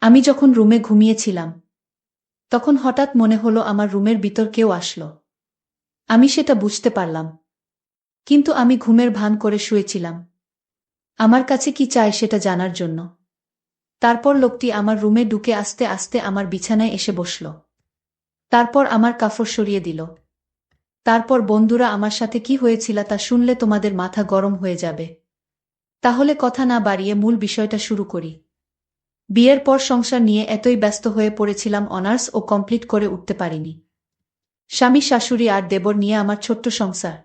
আমি যখন রুমে ঘুমিয়েছিলাম তখন হঠাৎ মনে হলো আমার রুমের ভিতর কেউ আসলো। আমি সেটা বুঝতে পারলাম, কিন্তু আমি ঘুমের ভান করে শুয়েছিলাম, আমার কাছে কি চায় সেটা জানার জন্য। তারপর লোকটি আমার রুমে ঢুকে আস্তে আস্তে আমার বিছানায় এসে বসল। তারপর আমার কাপড় সরিয়ে দিল। তারপর বন্ধুরা আমার সাথে কি হয়েছিল তা শুনলে তোমাদের মাথা গরম হয়ে যাবে। তাহলে কথা না বাড়িয়ে মূল বিষয়টা শুরু করি। বিয়ের পর সংসার নিয়ে এতই ব্যস্ত হয়ে পড়েছিলাম, অনার্স ও কমপ্লিট করে উঠতে পারিনি। স্বামী শাশুড়ি আর দেবর নিয়ে আমার ছোট্ট সংসার।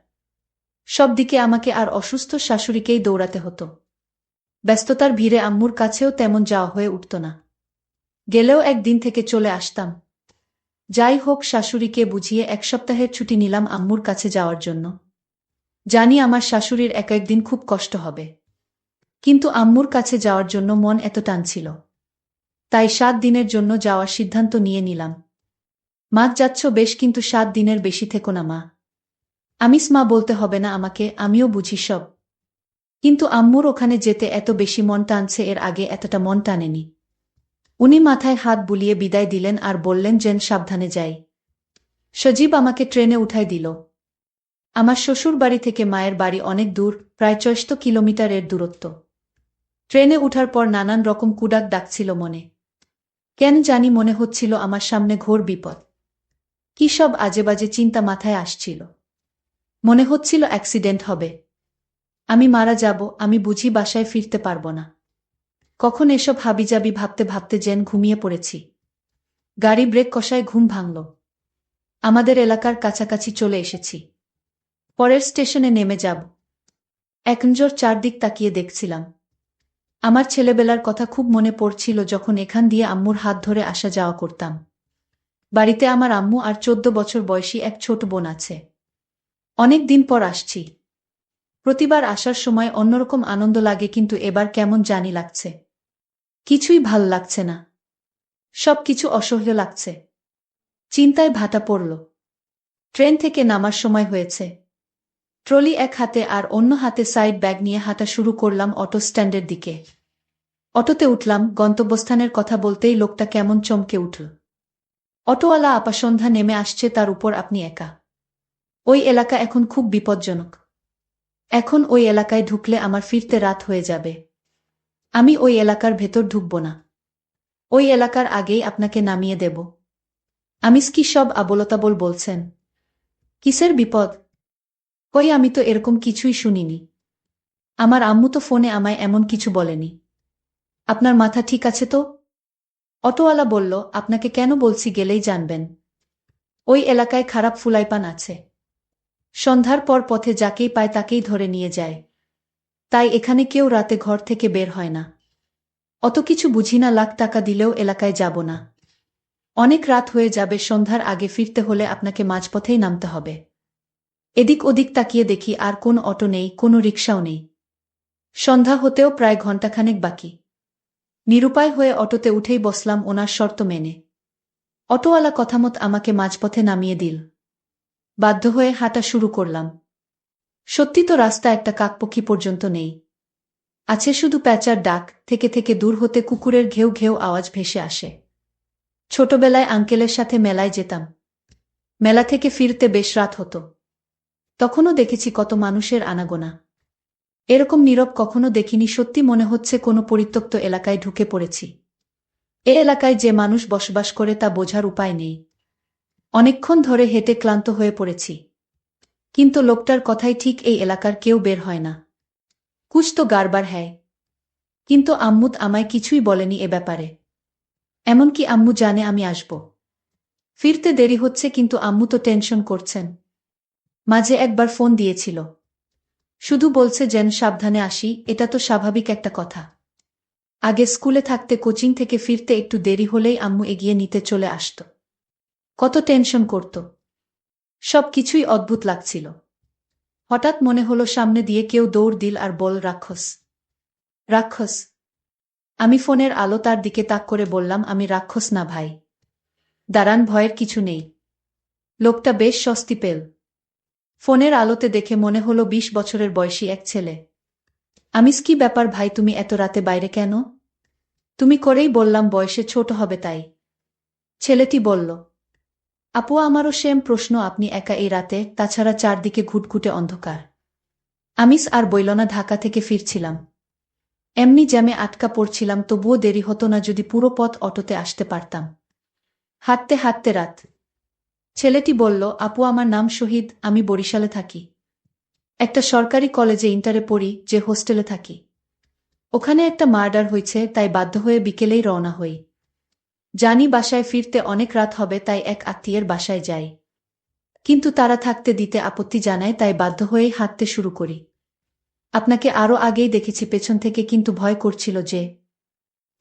সব দিকে আমাকে আর অসুস্থ শাশুড়িকেই দৌড়াতে হতো। ব্যস্ততার ভিড়ে আম্মুর কাছেও তেমন যাওয়া হয়ে উঠত না। গেলেও একদিন থেকে চলে আসতাম। যাই হোক, শাশুড়িকে বুঝিয়ে এক সপ্তাহের ছুটি নিলাম আম্মুর কাছে যাওয়ার জন্য। জানি আমার শাশুড়ির এক একদিন খুব কষ্ট হবে, কিন্তু আম্মুর কাছে যাওয়ার জন্য মন এত টানছিল, তাই 7 দিনের জন্য যাওয়ার সিদ্ধান্ত নিয়ে নিলাম। মা, যাচ্ছ বেশ, কিন্তু 7 দিনের বেশি থেকো না মা। মা বলতে হবে না আমাকে, আমিও বুঝি সব। কিন্তু আম্মুর ওখানে যেতে এত বেশি মন টানছে, এর আগে এতটা মন টানেনি। উনি মাথায় হাত বুলিয়ে বিদায় দিলেন আর বললেন যেন সাবধানে যাই। সজীব আমাকে ট্রেনে উঠায় দিল। আমার শ্বশুর বাড়ি থেকে মায়ের বাড়ি অনেক দূর, প্রায় ৬০ কিলোমিটারের দূরত্ব। ট্রেনে উঠার পর নানান রকম কুডাক ডাকছিল মনে। কেন জানি মনে হচ্ছিল আমার সামনে ঘোর বিপদ। কি সব আজেবাজে চিন্তা মাথায় আসছিল। মনে হচ্ছিল অ্যাক্সিডেন্ট হবে, আমি মারা যাব, আমি বুঝি বাসায় ফিরতে পারব না। কখন এসব হাবিজাবি ভাবতে ভাবতে যেন ঘুমিয়ে পড়েছি। গাড়ি ব্রেক কষায় ঘুম ভাঙল। আমাদের এলাকার কাছাকাছি চলে এসেছি। পরের স্টেশনে নেমে যাব। এক নজর চারদিক তাকিয়ে দেখছিলাম। আমার ছেলেবেলার কথা খুব মনে পড়ছিল, যখন এখান দিয়ে আম্মুর হাত ধরে আসা যাওয়া করতাম। বাড়িতে আমার আম্মু আর 14 বছর বয়সী এক ছোট বোন আছে। অনেক দিন পর আসছি। প্রতিবার আসার সময় অন্যরকম আনন্দ লাগে, কিন্তু এবার কেমন জানি লাগছে। কিছুই ভাল লাগছে না। সব কিছু অসহ্য লাগছে। চিন্তায় ভাটা পড়ল। ট্রেন থেকে নামার সময় হয়েছে। ট্রলি এক হাতে আর অন্য হাতে সাইড ব্যাগ নিয়ে হাঁটা শুরু করলাম অটো স্ট্যান্ডের দিকে। অটোতে উঠলাম। গন্তব্যস্থানের কথা বলতেই লোকটা কেমন চমকে উঠল। অটোওয়ালা আপা, সন্ধ্যা নেমে আসছে, তার উপর আপনি একা। ওই এলাকা এখন খুব বিপজ্জনক। এখন ওই এলাকায় ঢুকলে আমার ফিরতে রাত হয়ে যাবে। আমি ওই এলাকার ভেতর ঢুকব না। ওই এলাকার আগেই আপনাকে নামিয়ে দেব। কি সব আবোলতাবোল বলছেন? কিসের বিপদ? কই, আমি তো এরকম কিছুই শুনিনি। আমার আম্মু তো ফোনে আমায় এমন কিছু বলেনি। আপনার মাথা ঠিক আছে তো? অটোওয়ালা বলল, আপনাকে কেন বলছি গেলেই জানবেন। ওই এলাকায় খারাপ ফুলাইপান আছে। সন্ধ্যার পর পথে যাকেই পায় তাকেই ধরে নিয়ে যায়। তাই এখানে কেউ রাতে ঘর থেকে বের হয় না। অত কিছু বুঝি না, লাখ টাকা দিলেও এলাকায় যাব না। অনেক রাত হয়ে যাবে, সন্ধ্যার আগে ফিরতে হলে আপনাকে মাঝপথেই নামতে হবে। এদিক ওদিক তাকিয়ে দেখি আর কোনো অটো নেই, কোনো রিকশাও নেই। সন্ধ্যা হতেও প্রায় ঘণ্টাখানেক বাকি। নিরুপায় হয়ে অটোতে উঠেই বসলাম ওনার শর্ত মেনে। অটোওয়ালা কথামত আমাকে মাঝপথে নামিয়ে দিল। বাধ্য হয়ে হাঁটা শুরু করলাম। সত্যি তো, রাস্তা একটা কাকপক্ষী পর্যন্ত নেই। আছে শুধু প্যাঁচার ডাক, থেকে থেকে দূর হতে কুকুরের ঘেউ ঘেউ আওয়াজ ভেসে আসে। ছোটবেলায় আঙ্কেলের সাথে মেলায় যেতাম। মেলা থেকে ফিরতে বেশ রাত হতো। তখনও দেখেছি কত মানুষের আনাগোনা। এরকম নীরব কখনো দেখিনি। সত্যি মনে হচ্ছে কোনো পরিত্যক্ত এলাকায় ঢুকে পড়েছি। এ এলাকায় যে মানুষ বসবাস করে তা বোঝার উপায় নেই। অনেকক্ষণ ধরে হেঁটে ক্লান্ত হয়ে পড়েছি, কিন্তু লোকটার কথাই ঠিক, এই এলাকার কেউ বের হয় না। কুছ তো গাড়বার হ্যায়। কিন্তু আম্মু আমায় কিছুই বলেনি এ ব্যাপারে। এমনকি আম্মু জানে আমি আসব। ফিরতে দেরি হচ্ছে, কিন্তু আম্মু তো টেনশন করছেন। মাঝে একবার ফোন দিয়েছিল, শুধু বলছে যেন সাবধানে আসি। এটা তো স্বাভাবিক একটা কথা। আগে স্কুলে থাকতে কোচিং থেকে ফিরতে একটু দেরি হলেই আম্মু এগিয়ে নিতে চলে আসত। কত টেনশন করত। সব কিছুই অদ্ভুত লাগছিল। হঠাৎ মনে হলো সামনে দিয়ে কেউ দৌড় দিল আর বল, রাক্ষস। রাক্ষস? আমি ফোনের আলো তার দিকে তাক করে বললাম, আমি রাক্ষস না ভাই। দাঁড়ান, ভয়ের কিছু নেই। লোকটা বেশ স্বস্তি পেল। ফোনের আলোতে দেখে মনে হলো 20 বছরের বয়সী এক ছেলে। কি ব্যাপার ভাই, তুমি এত রাতে বাইরে কেন? তুমি করেই বললাম বয়সে ছোট হবে তাই। ছেলেটি বলল, আপু আমারও সেম প্রশ্ন। আপনি একা এই রাতে, তাছাড়া চারদিকে ঘুটঘুটে অন্ধকার। আমিস আর বইল না। ঢাকা থেকে ফিরছিলাম, এমনি জ্যামে আটকা পড়ছিলাম, তবুও দেরি হতো না যদি পুরো পথ অটোতে আসতে পারতাম। হাঁটতে হাঁটতে রাত। ছেলেটি বলল, আপু আমার নাম শহীদ, আমি বরিশালে থাকি। একটা সরকারি কলেজে ইন্টারে পড়ি, যে হোস্টেলে থাকি। ওখানে একটা মার্ডার হয়েছে, তাই বাধ্য হয়ে বিকেলেই রওনা হই। জানি বাসায় ফিরতে অনেক রাত হবে, তাই এক আত্মীয়ের বাসায় যাই। কিন্তু তারা থাকতে দিতে আপত্তি জানায়, তাই বাধ্য হয়েই হাঁটতে শুরু করি। আপনাকে আরও আগেই দেখেছি পেছন থেকে, কিন্তু ভয় করছিল যে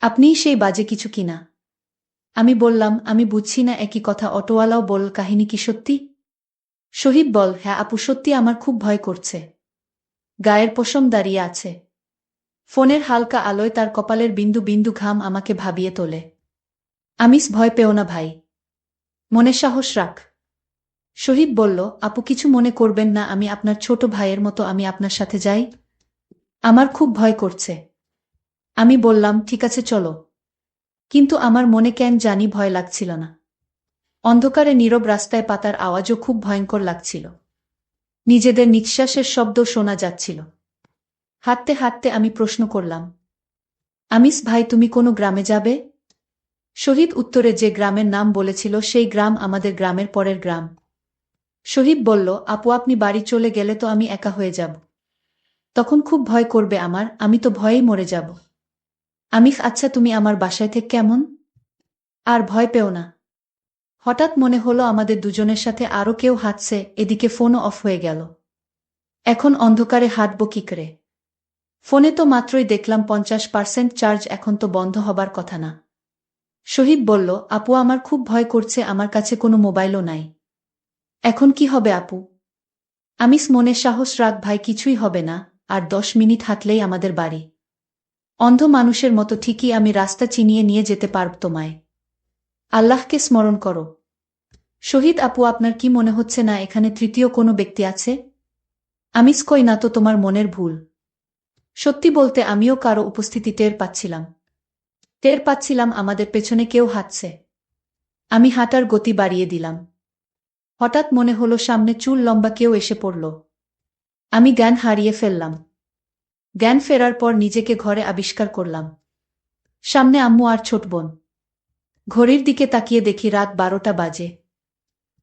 আপনিই সেই বাজে কিছু কিনা। আমি বললাম, আমি বুঝছি না। একই কথা অটোওয়ালাও বল, কাহিনী কি সত্যি? শহীদ বল, হ্যাঁ আপু সত্যি, আমার খুব ভয় করছে। গায়ের পশম দাঁড়িয়ে আছে। ফোনের হালকা আলোয় তার কপালের বিন্দু বিন্দু ঘাম আমাকে ভাবিয়ে তোলে। আমিস, ভয় পেও না ভাই, মনে সাহস রাখ। শহীদ বলল, আপু কিছু মনে করবেন না, আমি আপনার ছোট ভাইয়ের মতো, আমি আপনার সাথে যাই। আমার খুব ভয় করছে। আমি বললাম, ঠিক আছে চলো। কিন্তু আমার মনে কেন জানি ভয় লাগছিল না। অন্ধকারে নীরব রাস্তায় পাতার আওয়াজও খুব ভয়ঙ্কর লাগছিল। নিজেদের নিঃশ্বাসের শব্দ শোনা যাচ্ছিল। হাঁটতে হাঁটতে আমি প্রশ্ন করলাম, আমিস ভাই তুমি কোনো গ্রামে যাবে? শহীদ উত্তরে যে গ্রামের নাম বলেছিল সেই গ্রাম আমাদের গ্রামের পরের গ্রাম। শহীদ বলল, আপু আপনি বাড়ি চলে গেলে তো আমি একা হয়ে যাব। তখন খুব ভয় করবে আমার, আমি তো ভয়েই মরে যাব। আমিস, আচ্ছা তুমি আমার বাসায় থেকে কেমন? আর ভয় পেও না। হঠাৎ মনে হলো আমাদের দুজনের সাথে আরও কেউ হাঁটছে, এদিকে ফোনও অফ হয়ে গেল। এখন অন্ধকারে হাঁটব কি করে? ফোনে তো মাত্রই দেখলাম 50% চার্জ, এখন তো বন্ধ হবার কথা না। শহীদ বলল, আপু আমার খুব ভয় করছে, আমার কাছে কোনো মোবাইলও নাই। এখন কি হবে আপু? আমিস, মনে সাহস রাখ ভাই, কিছুই হবে না। আর 10 মিনিট হাঁটলেই আমাদের বাড়ি। অন্ধ মানুষের মতো ঠিকই আমি রাস্তা চিনিয়ে নিয়ে যেতে পারব তোমায়। আল্লাহকে স্মরণ করো। শহীদ, আপু আপনার কি মনে হচ্ছে না এখানে তৃতীয় কোনো ব্যক্তি আছে? আমিস, কই না তো, তোমার মনের ভুল। সত্যি বলতে আমিও কারো উপস্থিতি টের পাচ্ছিলাম। টের পাচ্ছিলাম আমাদের পেছনে কেউ হাঁটছে। আমি হাঁটার গতি বাড়িয়ে দিলাম। হঠাৎ মনে হলো সামনে চুল লম্বা কেউ এসে পড়ল। আমি জ্ঞান হারিয়ে ফেললাম। জ্ঞান ফেরার পর নিজেকে ঘরে আবিষ্কার করলাম। সামনে আম্মু আর ছোট বোন। ঘড়ির দিকে তাকিয়ে দেখি রাত 12টা বাজে।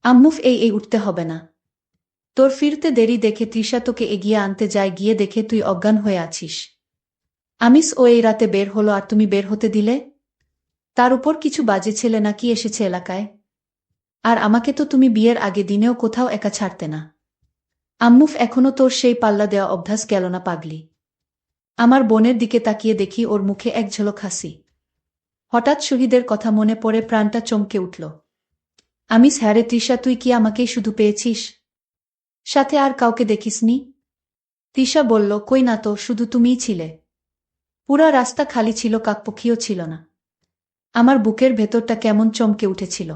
আম্মু, এই উঠতে হবে না। তোর ফিরতে দেরি দেখে তৃষা তোকে এগিয়ে আনতে যায়, গিয়ে দেখে তুই অজ্ঞান হয়ে আছিস। আমিস, ও এই রাতে বের হলো আর তুমি বের হতে দিলে? তার উপর কিছু বাজে ছেলে নাকি এসেছে এলাকায়। আর আমাকে তো তুমি বিয়ের আগে দিনেও কোথাও একা ছাড়তে না। আম্মুফ, এখনো তোর সেই পাল্লা দেওয়া অভ্যাস গেল না পাগলি? আমার বোনের দিকে তাকিয়ে দেখি ওর মুখে এক ঝলক হাসি। হঠাৎ শহীদের কথা মনে পড়ে প্রাণটা চমকে উঠল। আমিস, হ্যাঁ রে তৃষা, তুই কি আমাকেই শুধু পেয়েছিস? সাথে আর কাউকে দেখিসনি? তৃষা বলল, কই না তো, শুধু তুমিই ছিলে। পুরা রাস্তা খালি ছিল, কাকপক্ষীও ছিল না। আমার বুকের ভেতরটা কেমন চমকে উঠেছিল।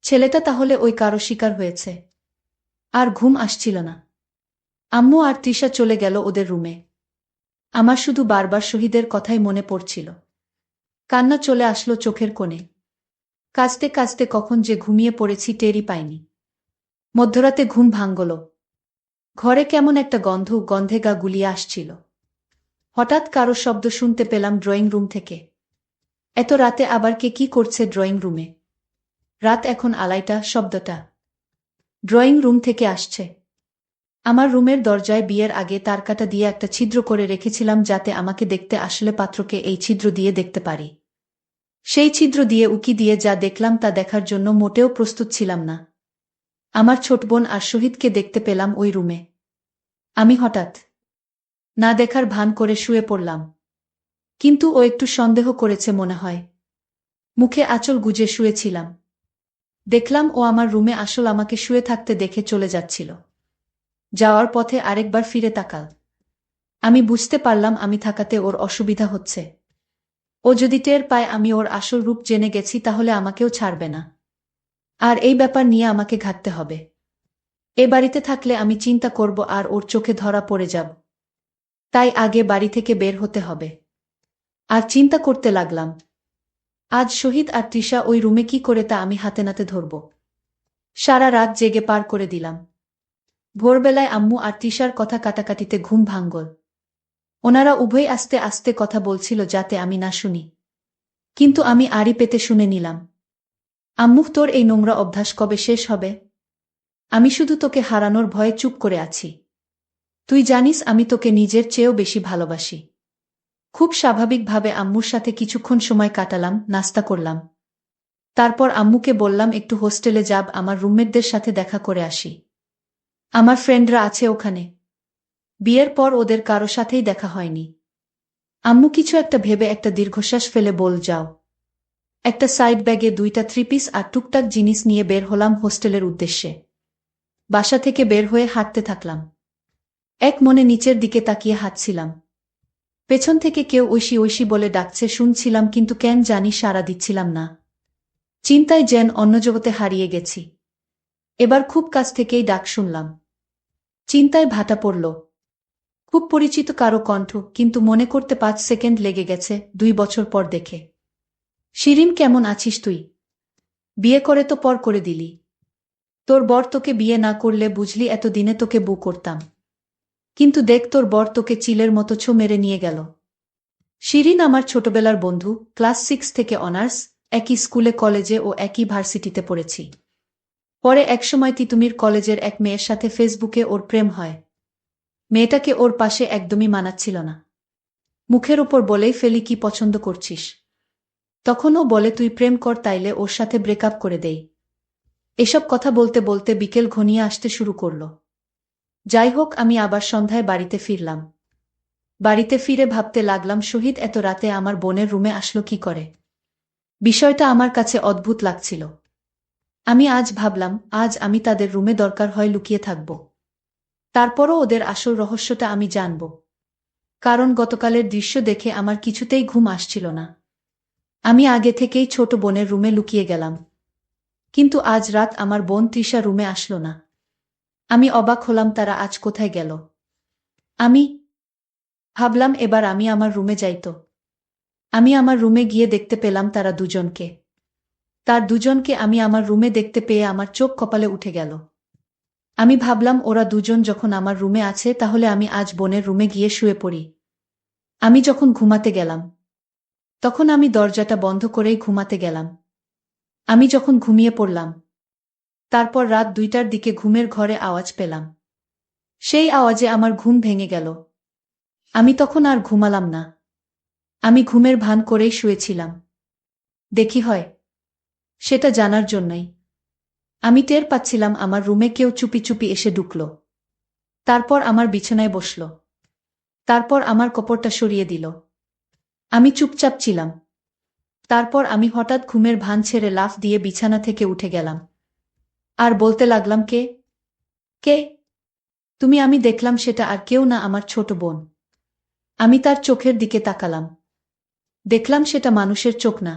ছেলেটা তাহলে ওই কারো শিকার হয়েছে। আর ঘুম আসছিল না। আম্মু আর তৃষা চলে গেল ওদের রুমে। আমার শুধু বারবার শহীদের কথাই মনে পড়ছিল। কান্না চলে আসলো চোখের কোণে। কাঁদতে কাঁদতে কখন যে ঘুমিয়ে পড়েছি টেরই পাইনি। মধ্যরাতে ঘুম ভাঙল। ঘরে কেমন একটা গন্ধে গা গুলিয়ে আসছিল। হঠাৎ কারো শব্দ শুনতে পেলাম ড্রয়িং রুম থেকে। এত রাতে আবার কে কি করছে ড্রয়িং রুমে? রাত এখন 2:30, শব্দটা ড্রয়িং রুম থেকে আসছে। আমার রুমের দরজায় বিয়ের আগে তারকাটা দিয়ে একটা ছিদ্র করে রেখেছিলাম, যাতে আমাকে দেখতে আসলে পাত্রকে এই ছিদ্র দিয়ে দেখতে পারি। সেই ছিদ্র দিয়ে উকি দিয়ে যা দেখলাম তা দেখার জন্য মোটেও প্রস্তুত ছিলাম না। আমার ছোট বোন আর শহীদকে দেখতে পেলাম ওই রুমে। আমি হঠাৎ না দেখার ভান করে শুয়ে পড়লাম। কিন্তু ও একটু সন্দেহ করেছে মনে হয়। মুখে আঁচল গুজে শুয়েছিলাম। দেখলাম ও আমার রুমে আসল আমাকে শুয়ে থাকতে দেখে চলে যাচ্ছিল। যাওয়ার পথে আরেকবার ফিরে তাকাল। আমি বুঝতে পারলাম আমি থাকাতে ওর অসুবিধা হচ্ছে। ও যদি টের পায় আমি ওর আসল রূপ জেনে গেছি, তাহলে আমাকেও ছাড়বে না। আর এই ব্যাপার নিয়ে আমাকে ঘাঁটতে হবে। এ বাড়িতে থাকলে আমি চিন্তা করব আর ওর চোখে ধরা পড়ে যাব। তাই আগে বাড়ি থেকে বের হতে হবে। আর চিন্তা করতে লাগলাম, আজ শহীদ আর তৃষা ওই রুমে কি করে তা আমি হাতে নাতে ধরব। সারা রাত জেগে পার করে দিলাম। ভোরবেলায় আম্মু আর তৃষার কথা কাটাকাটিতে ঘুম ভাঙল। ওনারা উভয় আস্তে আস্তে কথা বলছিল যাতে আমি না শুনি, কিন্তু আমি আড়ি পেতে শুনে নিলাম। আম্মু, তোর এই নোংরা অভ্যাস কবে শেষ হবে? আমি শুধু তোকে হারানোর ভয়ে চুপ করে আছি। তুই জানিস আমি তোকে নিজের চেয়েও বেশি ভালোবাসি। খুব স্বাভাবিকভাবে আম্মুর সাথে কিছুক্ষণ সময় কাটালাম, নাস্তা করলাম। তারপর আম্মুকে বললাম একটু হোস্টেলে যাব, আমার রুমমেটদের সাথে দেখা করে আসি। আমার ফ্রেন্ডরা আছে ওখানে। বিয়ের পর ওদের কারো সাথেই দেখা হয়নি। আম্মু কিছু একটা ভেবে একটা দীর্ঘশ্বাস ফেলে বল, যাও। একটা সাইড ব্যাগে 2টা থ্রি পিস আর টুকটাক জিনিস নিয়ে বের হলাম হোস্টেলের উদ্দেশ্যে। বাসা থেকে বের হয়ে হাঁটতে থাকলাম। এক মনে নিচের দিকে তাকিয়ে হাঁটছিলাম। পেছন থেকে কেউ ঐশী ঐশী বলে ডাকছে শুনছিলাম, কিন্তু কেন জানি সাড়া দিচ্ছিলাম না। চিন্তায় যেন অন্য জগতে হারিয়ে গেছি। এবার খুব কাছ থেকেই ডাক শুনলাম। চিন্তায় ভাটা পড়ল। খুব পরিচিত কারো কণ্ঠ, কিন্তু মনে করতে 5 সেকেন্ড লেগে গেছে, 2 বছর পর দেখে। শিরিন, কেমন আছিস তুই? বিয়ে করে তো পর করে দিলি। তোর বর তোকে বিয়ে না করলে বুঝলি এতদিনে তোকে বউ করতাম। কিন্তু দেখ, তোর বর তোকে চিলের মতো ছো মেরে নিয়ে গেল। শিরিন আমার ছোটবেলার বন্ধু, ক্লাস 6 থেকে অনার্স, একই স্কুলে কলেজে ও একই ভার্সিটিতে পড়েছি। পরে একসময় তিতুমির কলেজের এক মেয়ের সাথে ফেসবুকে ওর প্রেম হয়। মেয়েটাকে ওর পাশে একদমই মানাচ্ছিল না। মুখের ওপর বলেই ফেলি কি পছন্দ করছিস। তখন ও বলে তুই প্রেম কর, তাইলে ওর সাথে ব্রেকআপ করে দেই। এসব কথা বলতে বলতে বিকেল ঘনিয়ে আসতে শুরু করল। যাই হোক, আমি আবার সন্ধ্যায় বাড়িতে ফিরলাম। বাড়িতে ফিরে ভাবতে লাগলাম শহীদ এত রাতে আমার বোনের রুমে আসলো কি করে। বিষয়টা আমার কাছে অদ্ভুত লাগছিল। আমি আজ ভাবলাম, আজ আমি তাদের রুমে দরকার হয় লুকিয়ে থাকব। তারপরও ওদের আসল রহস্যটা আমি জানব। কারণ গতকালের দৃশ্য দেখে আমার কিছুতেই ঘুম আসছিল না। আমি আগে থেকেই ছোট বোনের রুমে লুকিয়ে গেলাম। কিন্তু আজ রাত আমার বোন তৃষা রুমে আসলো না। আমি অবাক হলাম, তারা আজ কোথায় গেল। আমি ভাবলাম এবার আমি আমার রুমে যাইতো। আমি আমার রুমে গিয়ে দেখতে পেলাম তারা দুজনকে। তার দুজনকে আমি আমার রুমে দেখতে পেয়ে আমার চোখ কপালে উঠে গেল। আমি ভাবলাম ওরা দুজন যখন আমার রুমে আছে তাহলে আমি আজ বোনের রুমে গিয়ে শুয়ে পড়ি। আমি যখন ঘুমাতে গেলাম তখন আমি দরজাটা বন্ধ করেই ঘুমাতে গেলাম। আমি যখন ঘুমিয়ে পড়লাম তারপর রাত 2টার দিকে ঘুমের ঘরে আওয়াজ পেলাম। সেই আওয়াজে আমার ঘুম ভেঙে গেল। আমি তখন আর ঘুমালাম না। আমি ঘুমের ভান করেই শুয়েছিলাম। দেখি হয় সেটা জানার জন্যই। আমি টের পাচ্ছিলাম আমার রুমে কেউ চুপি চুপি এসে ঢুকল। তারপর আমার বিছানায় বসল। তারপর আমার কপড়টা সরিয়ে দিল। আমি চুপচাপ ছিলাম। তারপর আমি হঠাৎ ঘুমের ভান ছেড়ে লাফ দিয়ে বিছানা থেকে উঠে গেলাম। আর বলতে লাগলাম, কে কে তুমি? আমি দেখলাম সেটা আর কেউ না, আমার ছোট বোন। আমি তার চোখের দিকে তাকালাম। দেখলাম সেটা মানুষের চোখ না।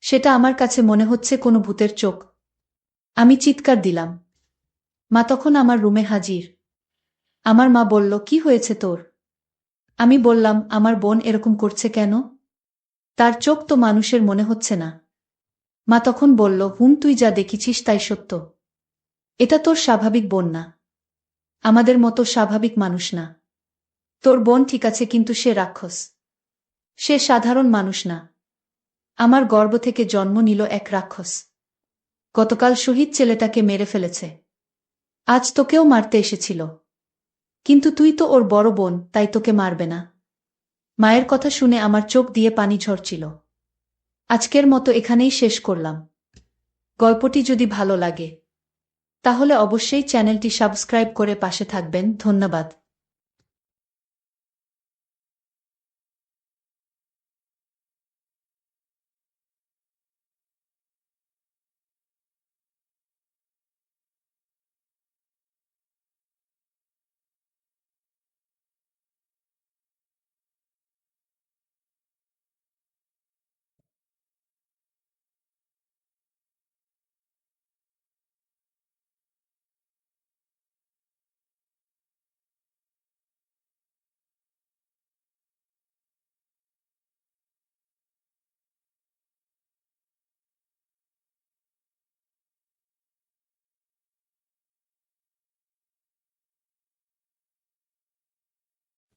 সেটা আমার কাছে মনে হচ্ছে কোনো ভূতের চোখ। আমি চিৎকার দিলাম। মা তখন আমার রুমে হাজির। আমার মা বলল, কি হয়েছে তোর? আমি বললাম, আমার বোন এরকম করছে কেন? তার চোখ তো মানুষের মনে হচ্ছে না। মা তখন বলল, তুই যা দেখেছিস তাই সত্য। এটা তোর স্বাভাবিক বোন না। আমাদের মতো স্বাভাবিক মানুষ না। তোর বোন ঠিক আছে, কিন্তু সে রাক্ষস। সে সাধারণ মানুষ না। আমার গর্ভ থেকে জন্ম নিল এক রাক্ষস। গতকাল শহীদ ছেলেটাকে মেরে ফেলেছে। আজ তোকেও মারতে এসেছিল। কিন্তু তুই তো ওর বড় বোন, তাই তোকে মারবে না। মায়ের কথা শুনে আমার চোখ দিয়ে পানি ঝরছিল। আজকের মতো এখানেই শেষ করলাম। গল্পটি যদি ভালো লাগে তাহলে অবশ্যই চ্যানেলটি সাবস্ক্রাইব করে পাশে থাকবেন। ধন্যবাদ।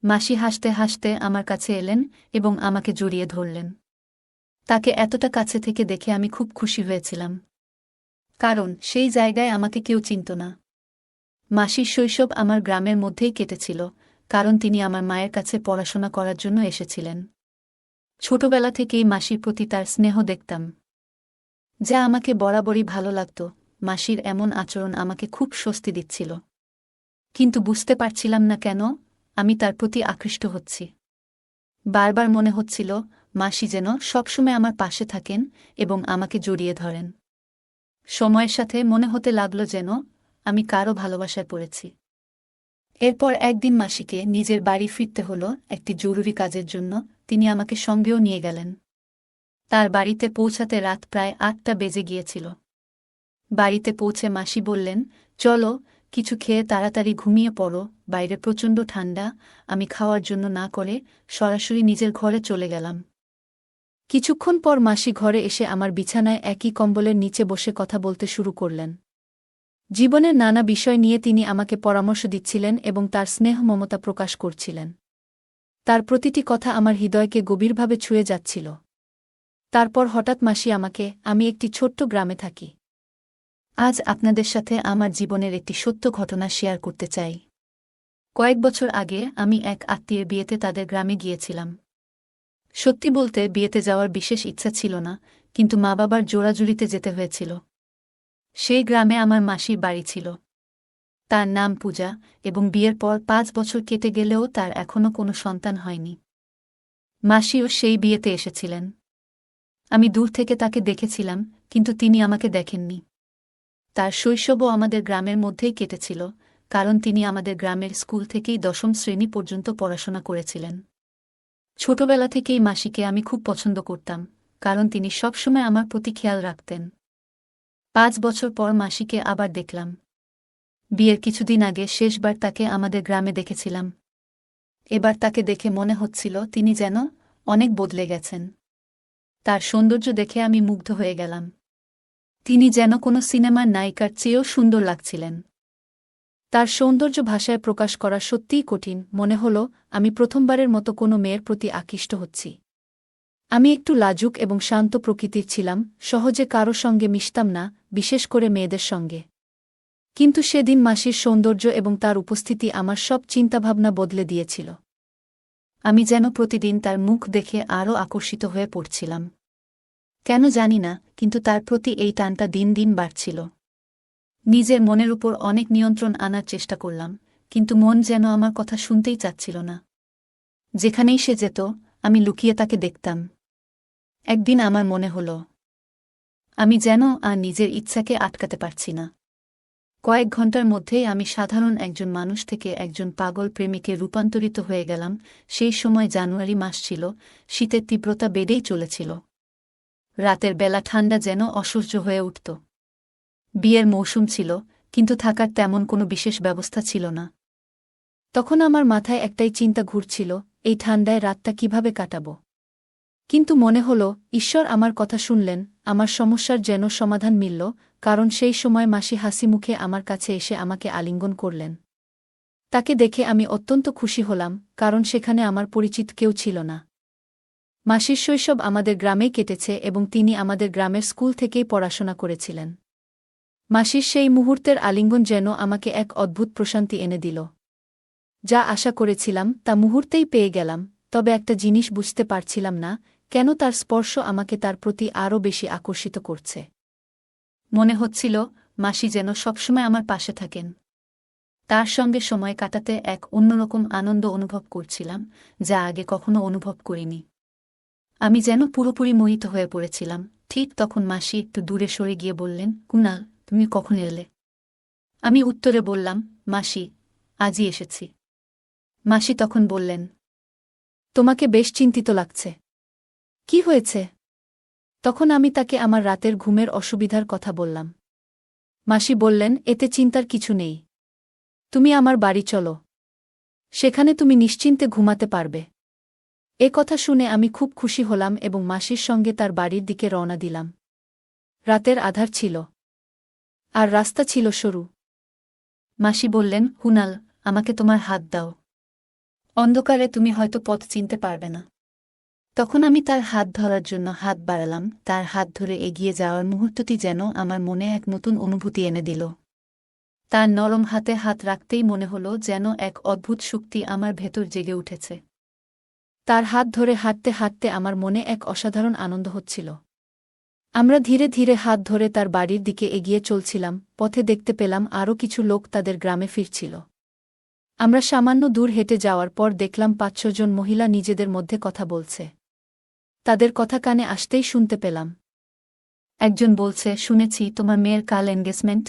মাসি হাসতে হাসতে আমার কাছে এলেন এবং আমাকে জড়িয়ে ধরলেন। তাকে এতটা কাছে থেকে দেখে আমি খুব খুশি হয়েছিলাম, কারণ সেই জায়গায় আমাকে কেউ চিনত না। মাসির শৈশব আমার গ্রামের মধ্যেই কেটেছিল, কারণ তিনি আমার মায়ের কাছে পড়াশোনা করার জন্য এসেছিলেন। ছোটবেলা থেকেই মাসির প্রতি তার স্নেহ দেখতাম, যা আমাকে বরাবরই ভালো লাগত। মাসির এমন আচরণ আমাকে খুব স্বস্তি দিচ্ছিল, কিন্তু বুঝতে পারছিলাম না কেন আমি তার প্রতি আকৃষ্ট হচ্ছি। বারবার মনে হচ্ছিল মাসি যেন সবসময় আমার পাশে থাকেন এবং আমাকে জড়িয়ে ধরেন। সময়ের সাথে মনে হতে লাগল যেন আমি কারও ভালোবাসায় পড়েছি। এরপর একদিন মাসিকে নিজের বাড়ি ফিরতে হলো একটি জরুরি কাজের জন্য। তিনি আমাকে সঙ্গেও নিয়ে গেলেন। তার বাড়িতে পৌঁছাতে রাত প্রায় ৮টা বেজে গিয়েছিল। বাড়িতে পৌঁছে মাসি বললেন, চলো কিছু খেয়ে তাড়াতাড়ি ঘুমিয়ে পড়ো, বাইরে প্রচণ্ড ঠান্ডা। আমি খাওয়ার জন্য না করে সরাসরি নিজের ঘরে চলে গেলাম। কিছুক্ষণ পর মাসি ঘরে এসে আমার বিছানায় একই কম্বলের নিচে বসে কথা বলতে শুরু করলেন। জীবনের নানা বিষয় নিয়ে তিনি আমাকে পরামর্শ দিচ্ছিলেন এবং তার স্নেহ মমতা প্রকাশ করছিলেন। তার প্রতিটি কথা আমার হৃদয়কে গভীরভাবে ছুঁয়ে যাচ্ছিল। তারপর হঠাৎ মাসি আমাকে, আমি একটি ছোট্ট গ্রামে থাকি। আজ আপনাদের সাথে আমার জীবনের একটি সত্য ঘটনা শেয়ার করতে চাই। কয়েক বছর আগে আমি এক আত্মীয়ের বিয়েতে তাদের গ্রামে গিয়েছিলাম। সত্যি বলতে বিয়েতে যাওয়ার বিশেষ ইচ্ছা ছিল না, কিন্তু মা বাবার জোরাজুরিতে যেতে হয়েছিল। সেই গ্রামে আমার মাসির বাড়ি ছিল। তার নাম পূজা, এবং বিয়ের পর ৫ বছর কেটে গেলেও তার এখনও কোনো সন্তান হয়নি। মাসিও সেই বিয়েতে এসেছিলেন। আমি দূর থেকে তাকে দেখেছিলাম, কিন্তু তিনি আমাকে দেখেননি। তার শৈশবও আমাদের গ্রামের মধ্যেই কেটেছিল, কারণ তিনি আমাদের গ্রামের স্কুল থেকেই ১০ম শ্রেণী পর্যন্ত পড়াশোনা করেছিলেন। ছোটবেলা থেকেই মাসিকে আমি খুব পছন্দ করতাম, কারণ তিনি সবসময় আমার প্রতি খেয়াল রাখতেন। ৫ বছর পর মাসিকে আবার দেখলাম। বিয়ের কিছুদিন আগে শেষবার তাকে আমাদের গ্রামে দেখেছিলাম। এবার তাকে দেখে মনে হচ্ছিল তিনি যেন অনেক বদলে গেছেন। তার সৌন্দর্য দেখে আমি মুগ্ধ হয়ে গেলাম। তিনি যেন কোনো সিনেমার নায়িকার চেয়েও সুন্দর লাগছিলেন। তার সৌন্দর্য ভাষায় প্রকাশ করা সত্যিই কঠিন। মনে হল আমি প্রথমবারের মতো কোনো মেয়ের প্রতি আকৃষ্ট হচ্ছি। আমি একটু লাজুক এবং শান্ত প্রকৃতির ছিলাম, সহজে কারো সঙ্গে মিশতাম না, বিশেষ করে মেয়েদের সঙ্গে। কিন্তু সেদিন মাসির সৌন্দর্য এবং তার উপস্থিতি আমার সব চিন্তাভাবনা বদলে দিয়েছিল। আমি যেন প্রতিদিন তার মুখ দেখে আরও আকর্ষিত হয়ে পড়ছিলাম। কেন জানি না, কিন্তু তার প্রতি এই টানটা দিন দিন বাড়ছিল। নিজের মনের উপর অনেক নিয়ন্ত্রণ আনার চেষ্টা করলাম, কিন্তু মন যেন আমার কথা শুনতেই চাচ্ছিল না। যেখানেই সে যেত, আমি লুকিয়ে তাকে দেখতাম। একদিন আমার মনে হল আমি যেন আর নিজের ইচ্ছাকে আটকাতে পারছি না। কয়েক ঘন্টার মধ্যেই আমি সাধারণ একজন মানুষ থেকে একজন পাগল প্রেমিকে রূপান্তরিত হয়ে গেলাম। সেই সময় জানুয়ারি মাস ছিল, শীতের তীব্রতা বেড়েই চলেছিল। রাতের বেলা ঠান্ডা যেন অসহ্য হয়ে উঠত। বিয়ের মৌসুম ছিল, কিন্তু থাকার তেমন কোনো বিশেষ ব্যবস্থা ছিল না। তখন আমার মাথায় একটাই চিন্তা ঘুরছিল, এই ঠান্ডায় রাতটা কিভাবে কাটাব। কিন্তু মনে হল ঈশ্বর আমার কথা শুনলেন, আমার সমস্যার যেন সমাধান মিলল, কারণ সেই সময় মাসি হাসি মুখে আমার কাছে এসে আমাকে আলিঙ্গন করলেন। তাকে দেখে আমি অত্যন্ত খুশি হলাম, কারণ সেখানে আমার পরিচিত কেউ ছিল না। মাসির শৈশব আমাদের গ্রামেই কেটেছে এবং তিনি আমাদের গ্রামের স্কুল থেকেই পড়াশোনা করেছিলেন। মাসির সেই মুহূর্তের আলিঙ্গন যেন আমাকে এক অদ্ভুত প্রশান্তি এনে দিল। যা আশা করেছিলাম তা মুহূর্তেই পেয়ে গেলাম, তবে একটা জিনিস বুঝতে পারছিলাম না, কেন তার স্পর্শ আমাকে তার প্রতি আরও বেশি আকর্ষিত করছে। মনে হচ্ছিল মাসি যেন সবসময় আমার পাশে থাকেন। তার সঙ্গে সময় কাটাতে এক অন্যরকম আনন্দ অনুভব করছিলাম, যা আগে কখনো অনুভব করিনি। আমি যেন পুরোপুরি মোহিত হয়ে পড়েছিলাম। ঠিক তখন মাসি একটু দূরে সরে গিয়ে বললেন, কুনাল, তুমি কখন এলে? আমি উত্তরে বললাম, মাসি, আজই এসেছি। মাসি তখন বললেন, তোমাকে বেশ চিন্তিত লাগছে। কি হয়েছে? তখন আমি তাকে আমার রাতের ঘুমের অসুবিধার কথা বললাম। মাসি বললেন, এতে চিন্তার কিছু নেই। তুমি আমার বাড়ি চলো। সেখানে তুমি নিশ্চিন্তে ঘুমাতে পারবে। এ কথা শুনে আমি খুব খুশি হলাম এবং মাসির সঙ্গে তার বাড়ির দিকে রওনা দিলাম। রাতের আধার ছিল, আর রাস্তা ছিল সরু। মাসি বললেন, হুনাল, আমাকে তোমার হাত দাও। অন্ধকারে তুমি হয়তো পথ চিনতে পারবে না। তখন আমি তার হাত ধরার জন্য হাত বাড়ালাম, তার হাত ধরে এগিয়ে যাওয়ার মুহূর্তটি যেন আমার মনে এক নতুন অনুভূতি এনে দিল। তার নরম হাতে হাত রাখতেই মনে হলো যেন এক অদ্ভুত শক্তি আমার ভেতর জেগে উঠেছে। তার হাত ধরে হাঁটতে হাঁটতে আমার মনে এক অসাধারণ আনন্দ হচ্ছিল। আমরা ধীরে ধীরে হাত ধরে তার বাড়ির দিকে এগিয়ে চলছিলাম, পথে দেখতে পেলাম আরও কিছু লোক তাদের গ্রামে ফিরছিল। আমরা সামান্য দূর হেঁটে যাওয়ার পর দেখলাম ৫-৬ জন মহিলা নিজেদের মধ্যে কথা বলছে। তাদের কথা কানে আসতেই শুনতে পেলাম। একজন বলছে, শুনেছি তোমার মেয়ের কাল এনগেজমেন্ট।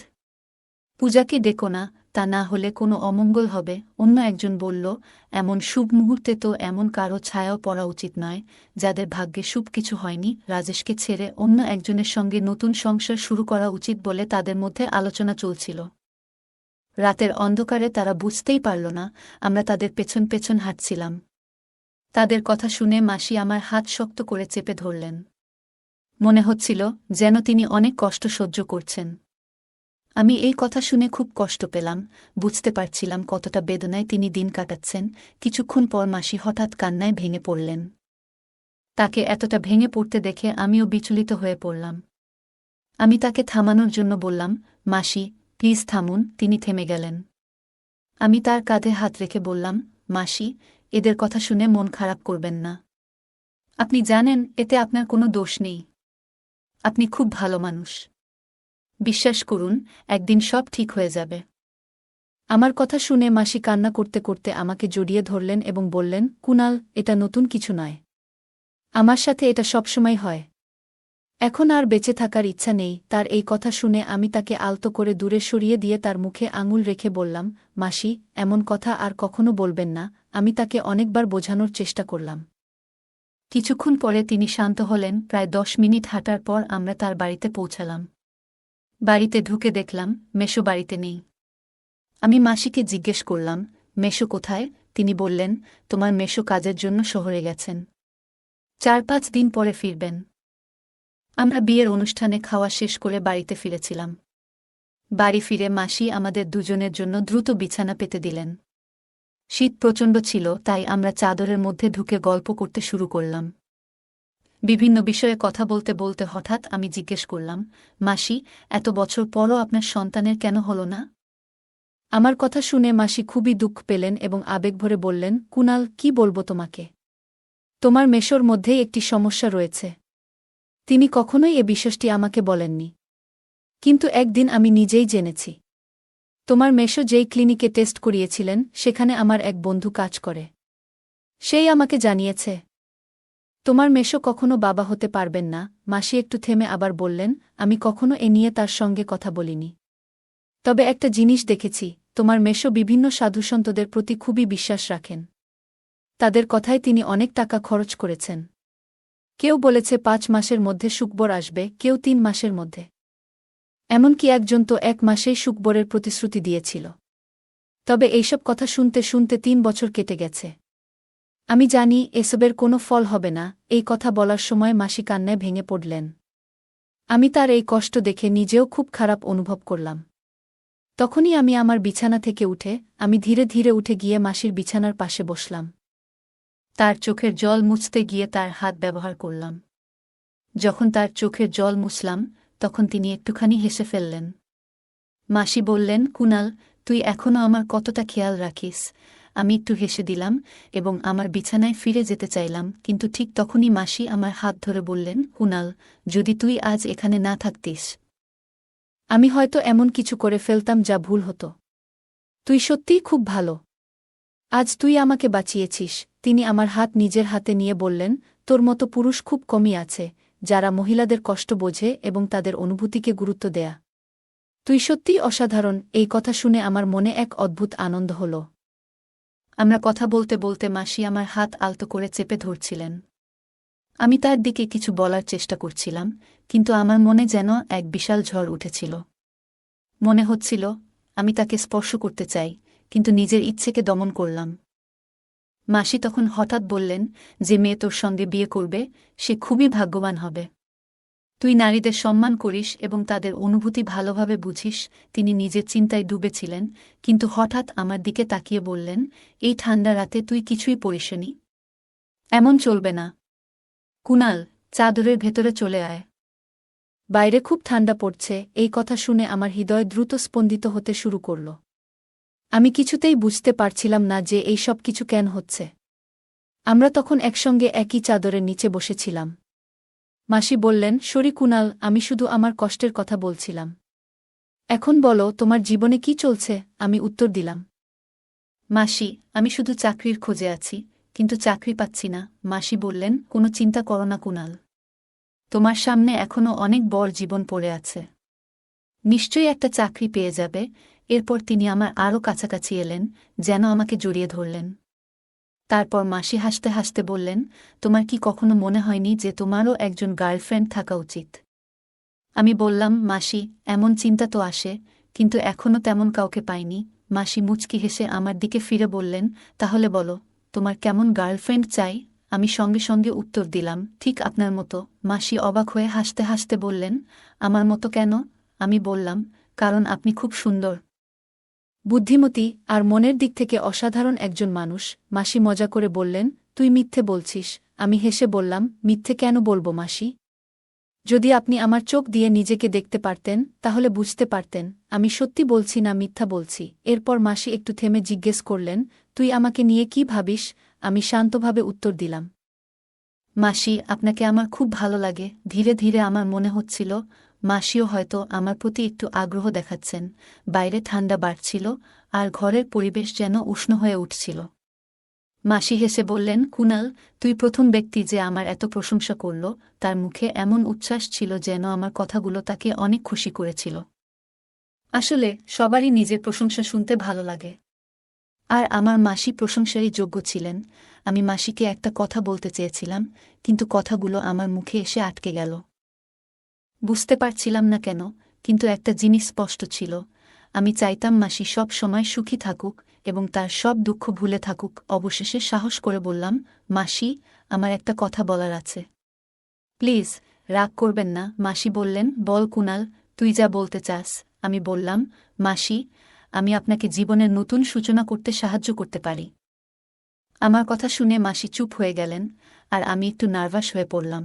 পূজাকে ডেকো না, তা না হলে কোনো অমঙ্গল হবে। অন্য একজন বলল, এমন শুভ মুহূর্তে তো এমন কারো ছায়াও পড়া উচিত নয়, যাদের ভাগ্যে শুভ কিছু হয়নি। রাজেশকে ছেড়ে অন্য একজনের সঙ্গে নতুন সংসার শুরু করা উচিত বলে তাদের মধ্যে আলোচনা চলছিল। রাতের অন্ধকারে তারা বুঝতেই পারল না আমরা তাদের পেছন পেছন হাঁটছিলাম। তাদের কথা শুনে মাসি আমার হাত শক্ত করে চেপে ধরলেন। মনে হচ্ছিল যেন তিনি অনেক কষ্ট সহ্য করছেন। আমি এই কথা শুনে খুব কষ্ট পেলাম, বুঝতে পারছিলাম কতটা বেদনায় তিনি দিন কাটাচ্ছেন। কিছুক্ষণ পর মাসি হঠাৎ কান্নায় ভেঙে পড়লেন। তাকে এতটা ভেঙে পড়তে দেখে আমিও বিচলিত হয়ে পড়লাম। আমি তাকে থামানোর জন্য বললাম, মাসি, প্লিজ থামুন। তিনি থেমে গেলেন। আমি তার কাঁধে হাত রেখে বললাম, মাসি, এদের কথা শুনে মন খারাপ করবেন না। আপনি জানেন এতে আপনার কোনো দোষ নেই। আপনি খুব ভালো মানুষ। বিশ্বাস করুন, একদিন সব ঠিক হয়ে যাবে। আমার কথা শুনে মাসি কান্না করতে করতে আমাকে জড়িয়ে ধরলেন এবং বললেন, কুনাল, এটা নতুন কিছু নয়। আমার সাথে এটা সবসময় হয়। এখন আর বেঁচে থাকার ইচ্ছা নেই। তার এই কথা শুনে আমি তাকে আলতো করে দূরে সরিয়ে দিয়ে তার মুখে আঙুল রেখে বললাম, মাসি, এমন কথা আর কখনো বলবেন না। আমি তাকে অনেকবার বোঝানোর চেষ্টা করলাম। কিছুক্ষণ পরে তিনি শান্ত হলেন। প্রায় ১০ মিনিট হাঁটার পর আমরা তার বাড়িতে পৌঁছালাম। বাড়িতে ঢুকে দেখলাম মেশো বাড়িতে নেই। আমি মাসিকে জিজ্ঞেস করলাম, মেশো কোথায়? তিনি বললেন, তোমার মেশো কাজের জন্য শহরে গেছেন। ৪-৫ দিন পরে ফিরবেন। আমরা বিয়ের অনুষ্ঠানে খাওয়া শেষ করে বাড়িতে ফিরেছিলাম। বাড়ি ফিরে মাসি আমাদের দুজনের জন্য দ্রুত বিছানা পেতে দিলেন। শীত প্রচণ্ড ছিল, তাই আমরা চাদরের মধ্যে ঢুকে গল্প করতে শুরু করলাম। বিভিন্ন বিষয়ে কথা বলতে বলতে হঠাৎ আমি জিজ্ঞেস করলাম, মাসি, এত বছর পরও আপনার সন্তানের কেন হল না? আমার কথা শুনে মাসি খুবই দুঃখ পেলেন এবং আবেগভরে বললেন, কুনাল, কি বলবো তোমাকে? তোমার মেশোর মধ্যেই একটি সমস্যা রয়েছে। তিনি কখনোই এ বিষয়টি আমাকে বলেননি, কিন্তু একদিন আমি নিজেই জেনেছি। তোমার মেশো যেই ক্লিনিকে টেস্ট করিয়েছিলেন, সেখানে আমার এক বন্ধু কাজ করে। সেই আমাকে জানিয়েছে তোমার মেশো কখনো বাবা হতে পারবেন না। মাসি একটু থেমে আবার বললেন, আমি কখনো এ নিয়ে তার সঙ্গে কথা বলিনি। তবে একটা জিনিস দেখেছি, তোমার মেশো বিভিন্ন সাধুসন্তদের প্রতি খুবই বিশ্বাস রাখেন। তাদের কথায় তিনি অনেক টাকা খরচ করেছেন। কেউ বলেছে ৫ মাসের মধ্যে সুখবর আসবে, কেউ ৩ মাসের মধ্যে। এমনকি একজন তো ১ মাসেই সুখবরের প্রতিশ্রুতি দিয়েছিল। তবে এইসব কথা শুনতে শুনতে ৩ বছর কেটে গেছে। আমি জানি এসবের কোনো ফল হবে না। এই কথা বলার সময় মাসি কান্নায় ভেঙে পড়লেন। আমি তার এই কষ্ট দেখে নিজেও খুব খারাপ অনুভব করলাম। তখনই আমি আমার বিছানা থেকে উঠে আমি ধীরে ধীরে উঠে গিয়ে মাসির বিছানার পাশে বসলাম। তার চোখের জল মুছতে গিয়ে তার হাত ব্যবহার করলাম। যখন তার চোখের জল মুছলাম, তখন তিনি একটুখানি হেসে ফেললেন। মাসি বললেন, কুনাল, তুই এখনও আমার কতটা খেয়াল রাখিস। আমি একটু হেসে দিলাম এবং আমার বিছানায় ফিরে যেতে চাইলাম, কিন্তু ঠিক তখনই মাসি আমার হাত ধরে বললেন, কুনাল, যদি তুই আজ এখানে না থাকতিস, আমি হয়তো এমন কিছু করে ফেলতাম যা ভুল হতো। তুই সত্যিই খুব ভালো। আজ তুই আমাকে বাঁচিয়েছিস। তিনি আমার হাত নিজের হাতে নিয়ে বললেন, তোর মতো পুরুষ খুব কমই আছে, যারা মহিলাদের কষ্ট বোঝে এবং তাদের অনুভূতিকে গুরুত্ব দেয়া। তুই সত্যিই অসাধারণ। এই কথা শুনে আমার মনে এক অদ্ভুত আনন্দ হল। আমরা কথা বলতে বলতে মাসি আমার হাত আলতো করে চেপে ধরছিলেন। আমি তার দিকে কিছু বলার চেষ্টা করছিলাম, কিন্তু আমার মনে যেন এক বিশাল ঝড় উঠেছিল। মনে হচ্ছিল আমি তাকে স্পর্শ করতে চাই, কিন্তু নিজের ইচ্ছেকে দমন করলাম। মাসি তখন হঠাৎ বললেন, যে মেয়ে তোর সঙ্গে বিয়ে করবে, সে খুবই ভাগ্যবান হবে। তুই নারীদের সম্মান করিস এবং তাদের অনুভূতি ভালোভাবে বুঝিস। তিনি নিজের চিন্তায় ডুবেছিলেন, কিন্তু হঠাৎ আমার দিকে তাকিয়ে বললেন, এই ঠান্ডা রাতে তুই কিছুই পরিসনি। এমন চলবে না। কুনাল, চাদরের ভেতরে চলে আয়। বাইরে খুব ঠান্ডা পড়ছে। এই কথা শুনে আমার হৃদয় দ্রুত স্পন্দিত হতে শুরু করল। আমি কিছুতেই বুঝতে পারছিলাম না যে এই সব কিছু কেন হচ্ছে। আমরা তখন একসঙ্গে একই চাদরের নিচে বসেছিলাম। মাসি বললেন, সরি কুনাল, আমি শুধু আমার কষ্টের কথা বলছিলাম। এখন বলো, তোমার জীবনে কি চলছে? আমি উত্তর দিলাম, মাসি, আমি শুধু চাকরির খোঁজে আছি, কিন্তু চাকরি পাচ্ছি না। মাসি বললেন, কোনো চিন্তা করো না কুনাল, তোমার সামনে এখনও অনেক বড় জীবন পড়ে আছে। নিশ্চয়ই একটা চাকরি পেয়ে যাবে। এরপর তিনি আমার আরও কাছাকাছি এলেন, যেন আমাকে জড়িয়ে ধরলেন। তারপর মাসি হাসতে হাসতে বললেন, তোমার কি কখনো মনে হয়নি যে তোমারও একজন গার্লফ্রেন্ড থাকা উচিত? আমি বললাম, মাসি, এমন চিন্তা তো আসে, কিন্তু এখনও তেমন কাউকে পাইনি। মাসি মুচকি হেসে আমার দিকে ফিরে বললেন, তাহলে বলো, তোমার কেমন গার্লফ্রেন্ড চাই? আমি সঙ্গে সঙ্গে উত্তর দিলাম, ঠিক আপনার মতো। মাসি অবাক হয়ে হাসতে হাসতে বললেন, আমার মতো কেন? আমি বললাম, কারণ আপনি খুব সুন্দর, বুদ্ধিমতী আর মনের দিক থেকে অসাধারণ একজন মানুষ। মাসি মজা করে বললেন, তুই মিথ্যে বলছিস। আমি হেসে বললাম, মিথ্যে কেন বলবো মাসি? যদি আপনি আমার চোখ দিয়ে নিজেকে দেখতে পারতেন, তাহলে বুঝতে পারতেন আমি সত্যি বলছি না মিথ্যা বলছি। এরপর মাসি একটু থেমে জিজ্ঞেস করলেন, তুই আমাকে নিয়ে কি ভাবিস? আমি শান্তভাবে উত্তর দিলাম, মাসি, আপনাকে আমার খুব ভালো লাগে। ধীরে ধীরে আমার মনে হচ্ছিল মাসিও হয়তো আমার প্রতি একটু আগ্রহ দেখাচ্ছেন। বাইরে ঠান্ডা বাড়ছিল, আর ঘরের পরিবেশ যেন উষ্ণ হয়ে উঠছিল। মাসি হেসে বললেন, কুনাল, তুই প্রথম ব্যক্তি যে আমার এত প্রশংসা করল। তার মুখে এমন উচ্ছ্বাস ছিল যেন আমার কথাগুলো তাকে অনেক খুশি করেছিল। আসলে সবারই নিজের প্রশংসা শুনতে ভালো লাগে, আর আমার মাসি প্রশংসারই যোগ্য ছিলেন। আমি মাসিকে একটা কথা বলতে চেয়েছিলাম, কিন্তু কথাগুলো আমার মুখে এসে আটকে গেল। বুঝতে পারছিলাম না কেন, কিন্তু একটা জিনিস স্পষ্ট ছিল, আমি চাইতাম মাসি সব সময় সুখী থাকুক এবং তার সব দুঃখ ভুলে থাকুক। অবশেষে সাহস করে বললাম, মাসি, আমার একটা কথা বলার আছে। প্লিজ, রাগ করবেন না। মাসি বললেন, বল কুনাল, তুই যা বলতে চাস। আমি বললাম, মাসি, আমি আপনাকে জীবনের নতুন সূচনা করতে সাহায্য করতে পারি। আমার কথা শুনে মাসি চুপ হয়ে গেলেন, আর আমি একটু নার্ভাস হয়ে পড়লাম।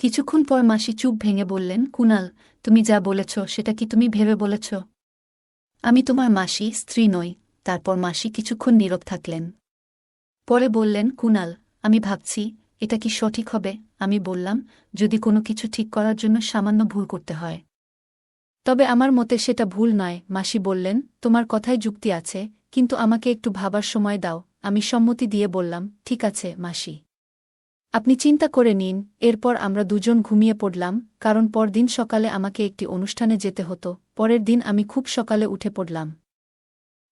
কিছুক্ষণ পর মাসি চুপ ভেঙে বললেন, কুনাল, তুমি যা বলেছ সেটা কি তুমি ভেবে বলেছ? আমি তোমার মাসি, স্ত্রী নই। তারপর মাসি কিছুক্ষণ নীরব থাকলেন। পরে বললেন, কুনাল, আমি ভাবছি এটা কি সঠিক হবে? আমি বললাম, যদি কোনো কিছু ঠিক করার জন্য সামান্য ভুল করতে হয়, তবে আমার মতে সেটা ভুল নয়। মাসি বললেন, তোমার কথায় যুক্তি আছে, কিন্তু আমাকে একটু ভাবার সময় দাও। আমি সম্মতি দিয়ে বললাম, ঠিক আছে মাসি, আপনি চিন্তা করে নিন। এরপর আমরা দুজন ঘুমিয়ে পড়লাম, কারণ পরদিন সকালে আমাকে একটি অনুষ্ঠানে যেতে হতো। পরের দিন আমি খুব সকালে উঠে পড়লাম,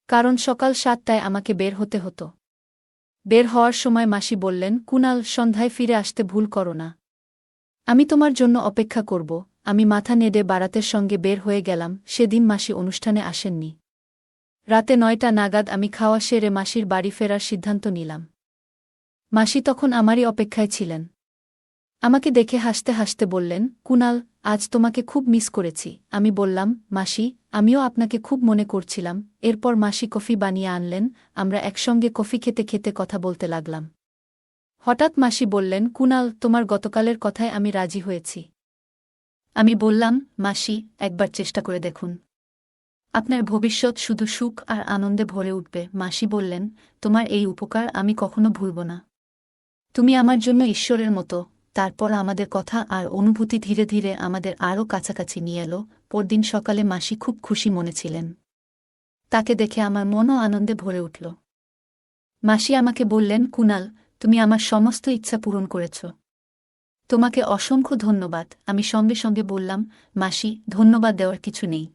কারণ সকাল 7টায় আমাকে বের হতে হতো। বের হওয়ার সময় মাসি বললেন, কুনাল, সন্ধ্যায় ফিরে আসতে ভুল করো না। আমি তোমার জন্য অপেক্ষা করব। আমি মাথা নেড়ে বারাতের সঙ্গে বের হয়ে গেলাম। সেদিন মাসি অনুষ্ঠানে আসেননি। রাতে 9টা নাগাদ আমি খাওয়া সেরে মাসির বাড়ি ফেরার সিদ্ধান্ত নিলাম। মাসি তখন আমারই অপেক্ষায় ছিলেন। আমাকে দেখে হাসতে হাসতে বললেন, কুনাল, আজ তোমাকে খুব মিস করেছি। আমি বললাম, মাসি, আমিও আপনাকে খুব মনে করছিলাম। এরপর মাসি কফি বানিয়ে আনলেন। আমরা একসঙ্গে কফি খেতে খেতে কথা বলতে লাগলাম। হঠাৎ মাসি বললেন, কুনাল, তোমার গতকালের কথায় আমি রাজি হয়েছি। আমি বললাম, মাসি, একবার চেষ্টা করে দেখুন। আপনার ভবিষ্যৎ শুধু সুখ আর আনন্দে ভরে উঠবে। মাসি বললেন, তোমার এই উপকার আমি কখনো ভুলব না। তুমি আমার জন্য ঈশ্বরের মতো। তারপর আমাদের কথা আর অনুভূতি ধীরে ধীরে আমাদের আরও কাছাকাছি নিয়ে এলো। পরদিন সকালে মাসি খুব খুশি মনে ছিলেন। তাকে দেখে আমার মনও আনন্দে ভরে উঠল। মাসি আমাকে বললেন, কুনাল, তুমি আমার সমস্ত ইচ্ছা পূরণ করেছ। তোমাকে অসংখ্য ধন্যবাদ। আমি সঙ্গে সঙ্গে বললাম, মাসি, ধন্যবাদ দেওয়ার কিছু নেই।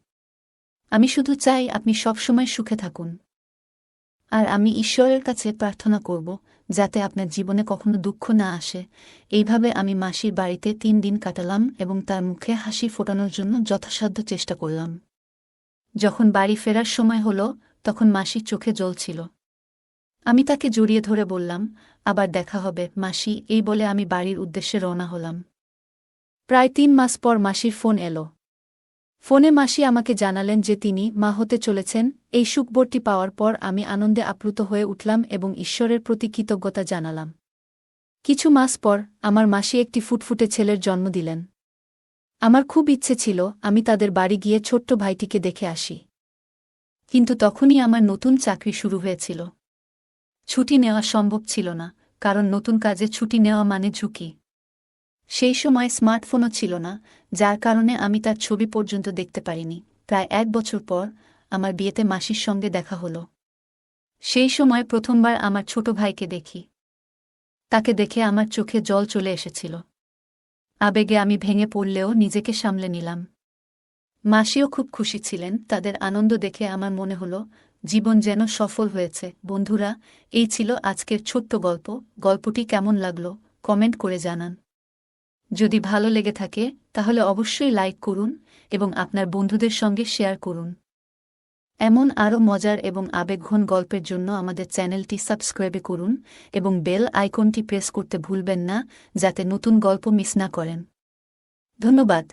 আমি শুধু চাই আপনি সবসময় সুখে থাকুন। আর আমি ঈশ্বরের কাছে প্রার্থনা করব যাতে আপনার জীবনে কখনো দুঃখ না আসে। এইভাবে আমি মাসির বাড়িতে 3 দিন কাটালাম এবং তার মুখে হাসি ফোটানোর জন্য যথাসাধ্য চেষ্টা করলাম। যখন বাড়ি ফেরার সময় হলো, তখন মাসির চোখে জল ছিল। আমি তাকে জড়িয়ে ধরে বললাম, আবার দেখা হবে মাসি। এই বলে আমি বাড়ির উদ্দেশ্যে রওনা হলাম। প্রায় ৩ মাস পর মাসির ফোন এলো। ফোনে মাসি আমাকে জানালেন যে তিনি মা হতে চলেছেন। এই সুখবরটি পাওয়ার পর আমি আনন্দে আপ্লুত হয়ে উঠলাম এবং ঈশ্বরের প্রতি কৃতজ্ঞতা জানালাম। কিছু মাস পর আমার মাসি একটি ফুটফুটে ছেলের জন্ম দিলেন। আমার খুব ইচ্ছে ছিল আমি তাদের বাড়ি গিয়ে ছোট্ট ভাইটিকে দেখে আসি। কিন্তু তখনই আমার নতুন চাকরি শুরু হয়েছিল। ছুটি নেওয়া সম্ভব ছিল না, কারণ নতুন কাজে ছুটি নেওয়া মানে ঝুঁকি। সেই সময় স্মার্টফোনও ছিল না, যার কারণে আমি তার ছবি পর্যন্ত দেখতে পারিনি। প্রায় ১ বছর পর আমার বিয়েতে মাসির সঙ্গে দেখা হলো। সেই সময় প্রথমবার আমার ছোট ভাইকে দেখি। তাকে দেখে আমার চোখে জল চলে এসেছিল। আবেগে আমি ভেঙে পড়লেও নিজেকে সামলে নিলাম। মাসিও খুব খুশি ছিলেন। তাদের আনন্দ দেখে আমার মনে হলো জীবন যেন সফল হয়েছে। বন্ধুরা, এই ছিল আজকের ছোট্ট গল্প। গল্পটি কেমন লাগলো কমেন্ট করে জানান। যদি ভালো লেগে থাকে তাহলে অবশ্যই লাইক করুন এবং আপনার বন্ধুদের সঙ্গে শেয়ার করুন। এমন আরও মজার এবং আবেগঘন গল্পের জন্য আমাদের চ্যানেলটি সাবস্ক্রাইব করুন এবং বেল আইকনটি প্রেস করতে ভুলবেন না, যাতে নতুন গল্প মিস না করেন। ধন্যবাদ।